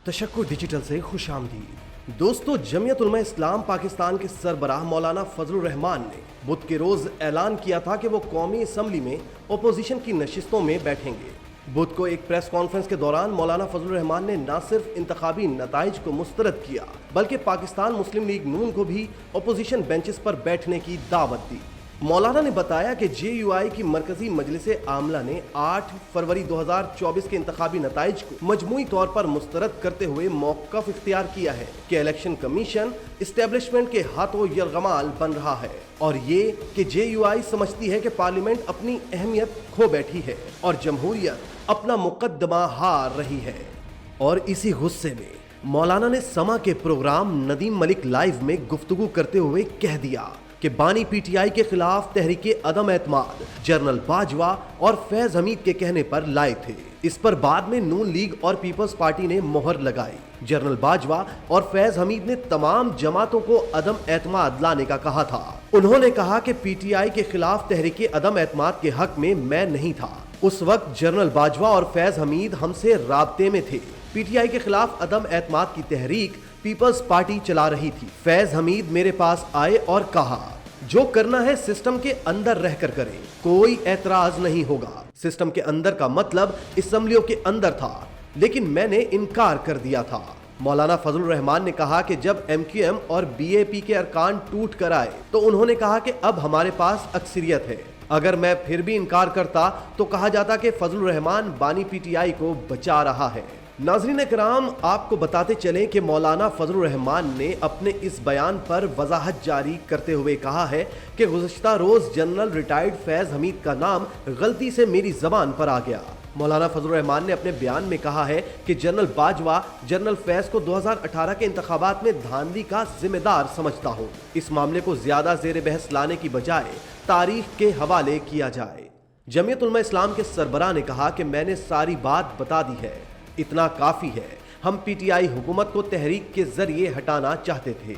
तशक्कुर digital से खुश आमदीद। दोस्तों, जमीयत उलमा इस्लाम पाकिस्तान के सरबराह मौलाना फजलुर रहमान ने बुध के रोज ऐलान किया था कि वो कौमी असम्बली में अपोजिशन की नशिस्तों में बैठेंगे। बुध को एक प्रेस कॉन्फ्रेंस के दौरान मौलाना फजलुर रहमान ने न सिर्फ इंतखाबी नताइज को मुस्तरद किया बल्कि पाकिस्तान मुस्लिम लीग नून को भी अपोजिशन बेंचेस पर बैठने की दावत दी। मौलाना ने बताया कि JUI की मरकजी मजलिस आमला ने 8 फरवरी 2024 के इंतखाबी नताइज को मजमूई तौर पर मुस्तरद करते हुए मौक़िफ़ इख्तियार किया है कि इलेक्शन कमीशन इस्टेब्लिशमेंट के हाथों यरगमाल बन रहा है और ये कि JUI समझती है कि पार्लियामेंट अपनी अहमियत खो बैठी है और जमहूरियत अपना मुकद्दमा हार रही है। और इसी गुस्से में मौलाना ने समा के प्रोग्राम नदीम मलिक लाइव में गुफ्तगू करते हुए कह दिया कि बानी PTI के खिलाफ तहरीके अदम एतमाद जनरल बाजवा और फैज हमीद के कहने पर लाए थे। इस पर बाद में नून लीग और पीपल्स पार्टी ने मोहर लगाई। जनरल बाजवा और फैज हमीद ने तमाम जमातों को अदम एतमाद लाने का कहा था। उन्होंने कहा कि PTI के खिलाफ तहरीके अदम एतमाद के हक में मैं नहीं था। उस वक्त जनरल बाजवा और फैज हमीद हमसे राब्ते में थे। PTI के खिलाफ अदम एतमाद की तहरीक पीपल्स पार्टी चला रही थी। फैज हमीद मेरे पास आए और कहा, जो करना है सिस्टम के अंदर रहकर करें, कोई एतराज नहीं होगा। सिस्टम के अंदर का मतलब असेंबलियों के अंदर था, लेकिन मैंने इनकार कर दिया था। मौलाना फजलुर रहमान ने कहा कि जब MQM और BAP के अरकान टूट कर आए तो उन्होंने कहा कि अब हमारे पास अक्सरियत है। अगर मैं फिर भी इनकार करता तो कहा जाता कि फजलुर रहमान बानी PTI को बचा रहा है। नाज़रीन कराम, आपको बताते चलें कि मौलाना फजलुर रहमान ने अपने इस बयान पर वजाहत जारी करते हुए कहा है कि गुज़श्ता रोज़ जनरल रिटायर्ड फैज़ हमीद का नाम गलती से मेरी ज़बान पर आ गया। मौलाना फजलुर रहमान ने अपने बयान में कहा है कि जनरल बाजवा जनरल फैज़ को 2018 के इंतखाबात में धांधली का जिम्मेदार समझता हूँ। इस मामले को ज़्यादा ज़ेर बहस लाने की बजाय तारीख के हवाले किया जाए। जमीयत उलमा इस्लाम के सरबराह ने कहा कि मैंने सारी बात बता दी है, इतना काफी है। हम PTI हुकूमत को तहरीक के जरिए हटाना चाहते थे।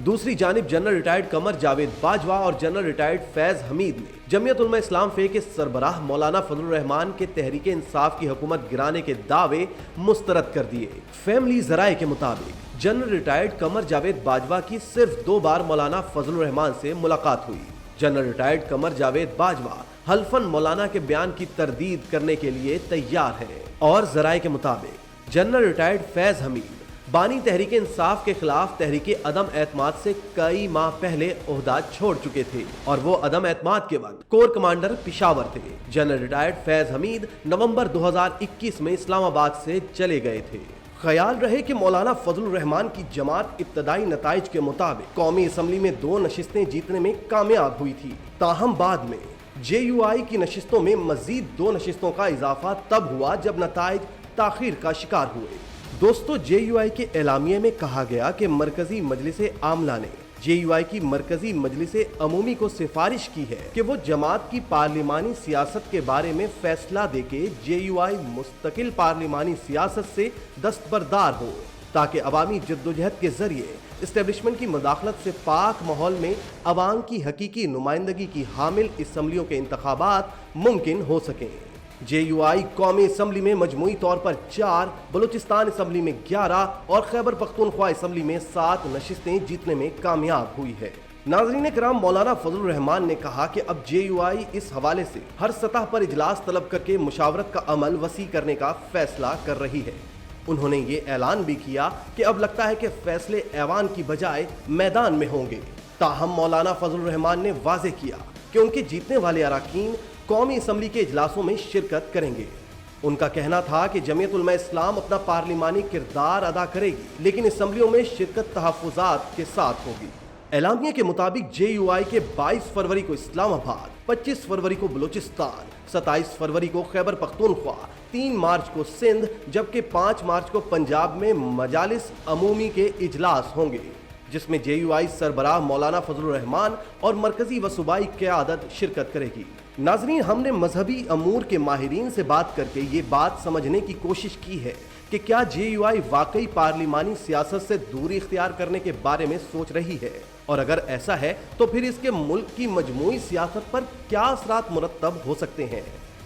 दूसरी जानिब जनरल रिटायर्ड कमर जावेद बाजवा और जनरल रिटायर्ड फैज हमीद ने जमीयत उलमा इस्लाम फे के सरबराह मौलाना फजलुर रहमान के तहरीके इंसाफ की हुकूमत गिराने के दावे मुस्तरद कर दिए। फैमिली जराए के मुताबिक जनरल रिटायर्ड कमर जावेद बाजवा की सिर्फ 2 बार मौलाना फजलुर रहमान से मुलाकात हुई। जनरल रिटायर्ड कमर जावेद बाजवा हल्फन मौलाना के बयान की तरदीद करने के लिए तैयार है। और जराए के मुताबिक जनरल रिटायर्ड फैज हमीद बानी तहरीके इंसाफ के खिलाफ तहरीके अदम एतमाद से कई माह पहले ओहदा छोड़ चुके थे और वो अदम एतमाद के वक्त कोर कमांडर पिशावर थे। जनरल रिटायर्ड फैज हमीद नवंबर 2021 में इस्लामाबाद से चले गए थे। ख्याल रहे कि मौलाना फजलुर रहमान की जमात इब्तदाई नताइज के मुताबिक कौमी असम्बली में 2 नशिस्तें जीतने में कामयाब हुई थी। ताहम बाद में JUI की नशिस्तों में मजीद 2 नशिस्तों का इजाफा तब हुआ जब नताइज ताखीर का शिकार हुए। दोस्तों, JUI के एलामिये में कहा गया कि मरकजी मजलिस आमला ने JUI की मरकजी मजलिस अमूमी को सिफारिश की है कि वो जमात की पार्लिमानी सियासत के बारे में फैसला देके JUI मुस्तकिल पार्लिमानी सियासत से दस्तबरदार हो ताकि अवामी जद्दोजहद के जरिए इस्टेब्लिशमेंट की मदाखलत से पाक माहौल में अवाम की हकीकी नुमाइंदगी की हामिल असम्बलियों के इंतखाबात मुमकिन हो सकें। JUI कौमी असम्बली में मजमूई तौर पर 4, बलूचिस्तान असम्बली में 11 और खैबर पख्तूनख्वा असम्बली में 7 नशिस्तें जीतने में कामयाब हुई है। नाज़रीन कराम, मौलाना फजलुर रहमान ने कहा कि अब JUI इस हवाले से हर सतह पर इजलास तलब करके मुशावरत का अमल वसी करने का फैसला कर रही है। उन्होंने ये ऐलान भी किया कि अब लगता है कि फैसले ऐवान की बजाय मैदान में होंगे। ताहम मौलाना फजलुर रहमान ने वाज़ेह किया कि उनके जीतने वाले अरकान कौमी असम्बली के इजलासों में शिरकत करेंगे। उनका कहना था कि जमीयत उलमा इस्लाम अपना पार्लिमानी किरदार अदा करेगी, लेकिन असम्बलियों में शिरकत तहफ़्फ़ुज़ात के साथ होगी। एलामिया के मुताबिक JUI के 22 फरवरी को इस्लामाबाद, 25 फरवरी को बलूचिस्तान, 27 फरवरी को खैबर पख्तूनख्वा, 3 मार्च को सिंध जबकि 5 मार्च को पंजाब में मजालिस अमूमी के इजलास होंगे, जिसमें JUI सरबराह मौलाना फजलुर रहमान और मरकजी व सूबाई क़यादत शिरकत करेगी। नाज़रीन, हमने मजहबी अमूर के माहिरीन से बात करके ये बात समझने की कोशिश की है कि क्या JUI वाकई पार्लिमानी सियासत से दूरी इख्तियार करने के बारे में सोच रही है, और अगर ऐसा है तो फिर इसके मुल्क की मजमूई सियासत पर क्या असरात मुरत्तब हो सकते हैं।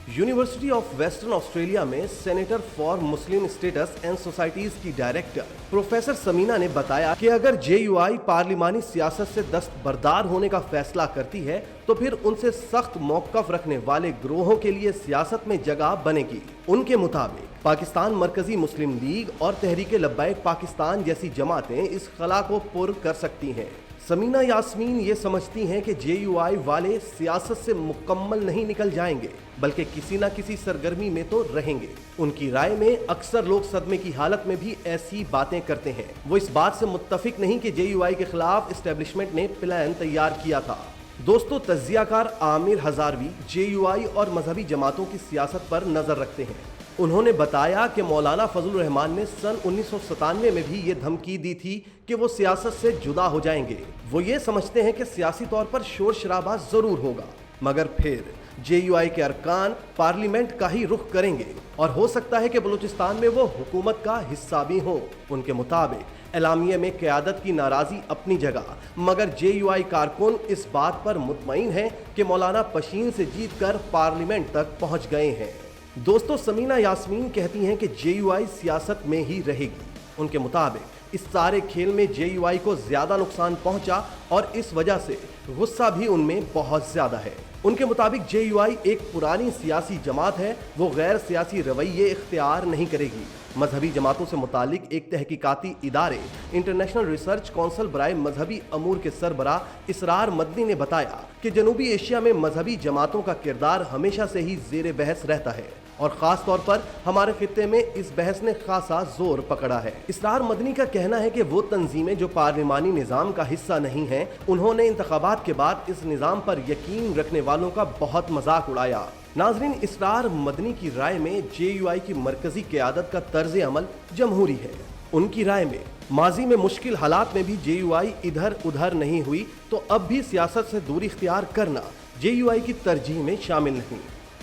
यूनिवर्सिटी ऑफ वेस्टर्न ऑस्ट्रेलिया में senator for Muslim status and societies की डायरेक्टर प्रोफेसर समीना ने बताया कि अगर जेयूआई पार्लिमानी सियासत से दस्तबरदार होने का फैसला करती है तो फिर उनसे सख्त मौक़िफ़ रखने वाले ग्रोहों के लिए सियासत में जगह बनेगी। उनके मुताबिक पाकिस्तान मरकजी मुस्लिम लीग और तहरीक लब्बैक पाकिस्तान जैसी जमातें इस खला को पुर कर सकती हैं। समीना यास्मीन ये समझती हैं कि जेयूआई वाले सियासत से मुकम्मल नहीं निकल जाएंगे बल्कि किसी न किसी सरगर्मी में तो रहेंगे। उनकी राय में अक्सर लोग सदमे की हालत में भी ऐसी बातें करते हैं। वो इस बात से मुत्तफिक नहीं कि जेयूआई के खिलाफ एस्टेब्लिशमेंट ने प्लान तैयार किया था। दोस्तों, तज्जियाकार आमिर हजारवी जेयूआई और मजहबी जमातों की सियासत पर नजर रखते हैं। उन्होंने बताया कि मौलाना फजलुर रहमान ने सन 1997 में भी ये धमकी दी थी कि वो सियासत से जुदा हो जाएंगे। वो ये समझते हैं कि सियासी तौर पर शोर शराबा जरूर होगा मगर फिर जेयूआई के अरकान पार्लियामेंट का ही रुख करेंगे और हो सकता है कि बलूचिस्तान में वो हुकूमत का हिस्सा भी हो। उनके मुताबिक एलामिये में क़यादत की नाराज़ी अपनी जगह, मगर जेयूआई कारकुन इस बात पर मुतमईन हैं कि मौलाना पशीन से जीतकर पार्लियामेंट तक पहुंच गए हैं। दोस्तों, समीना यास्मीन कहती हैं कि जेयूआई सियासत में ही रहेगी। उनके मुताबिक इस सारे खेल में जेयूआई को ज्यादा नुकसान पहुंचा और इस वजह से गुस्सा भी उनमें बहुत ज्यादा है। उनके मुताबिक जेयूआई एक पुरानी सियासी जमात है, वो गैर सियासी रवैये इख्तियार नहीं करेगी। मजहबी जमातों से मुतालिक एक तहकीकाती इदारे इंटरनेशनल रिसर्च काउंसिल बराए मजहबी अमूर के सरबराह इसरार मदनी ने बताया कि जनूबी एशिया में मजहबी जमातों का किरदार हमेशा से ही जेर बहस रहता है और ख़ास तौर पर हमारे खित्ते में इस बहस ने खासा जोर पकड़ा है। इसरार मदनी का कहना है कि वो तंजीमें जो पार्लिमानी निज़ाम का हिस्सा नहीं हैं, उन्होंने इंतखाबात के बाद इस निज़ाम पर यकीन रखने वालों का बहुत मजाक उड़ाया। नाजरीन, इसरार मदनी की राय में जेयूआई की मरकजी क़यादत का तर्ज अमल जमहूरी है। उनकी राय में माजी में मुश्किल हालात में भी जेयूआई इधर उधर नहीं हुई तो अब भी सियासत से दूरी इख्तियार करना जेयूआई की तरजीह में शामिल नहीं।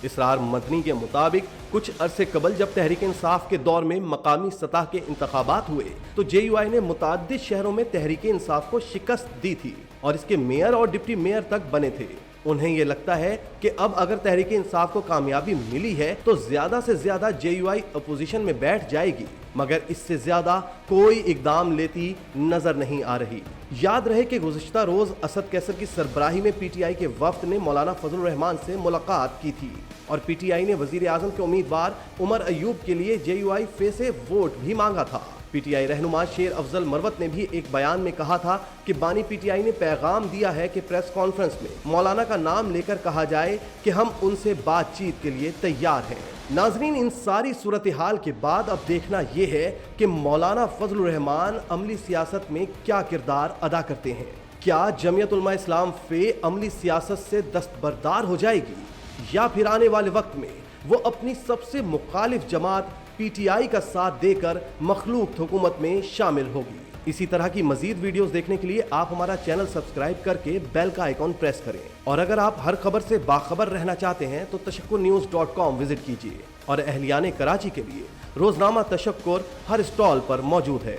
इसरार मदनी के मुताबिक कुछ अरसे कबल जब तहरीक इंसाफ के दौर में मकामी सतह के इंतखाबात हुए तो जेयूआई ने मुताद्दिद शहरों में तहरीक इंसाफ को शिकस्त दी थी और इसके मेयर और डिप्टी मेयर तक बने थे। उन्हें ये लगता है कि अब अगर तहरीक इंसाफ को कामयाबी मिली है तो ज्यादा से ज्यादा जेयूआई अपोजिशन में बैठ जाएगी, मगर इससे ज्यादा कोई इकदाम लेती नजर नहीं आ रही। याद रहे कि गुज़िश्ता रोज असद कैसर की सरबराही में पीटीआई के वफ्द ने मौलाना फजलुर रहमान से मुलाकात की थी और पीटीआई ने वजीर आजम के उम्मीदवार उमर अयूब के लिए जेयूआई से वोट भी मांगा था। पीटीआई रहनुमा शेर अफजल मरवत ने भी एक बयान में कहा था कि बानी पीटीआई ने पैगाम दिया है कि प्रेस कॉन्फ्रेंस में मौलाना का नाम लेकर कहा जाए कि हम उनसे बातचीत के लिए तैयार हैं। नाजरीन, इन सारी सूरत हाल के बाद अब देखना यह है कि मौलाना फजलुर रहमान अमली सियासत में क्या किरदार अदा करते हैं। क्या जमियत उलमा इस्लाम फे अमली सियासत से दस्तबरदार हो जाएगी या फिर आने वाले वक्त में वो अपनी सबसे मुखालिफ जमात पीटीआई का साथ देकर मखलूक हुकूमत में शामिल होगी। इसी तरह की मजीद वीडियोस देखने के लिए आप हमारा चैनल सब्सक्राइब करके बेल का आइकॉन प्रेस करें और अगर आप हर खबर से बाखबर रहना चाहते हैं तो तशक्कुरन्यूज़.com विजिट कीजिए और अहलियाने कराची के लिए रोजनामा तशक्कुर हर स्टॉल पर मौजूद है।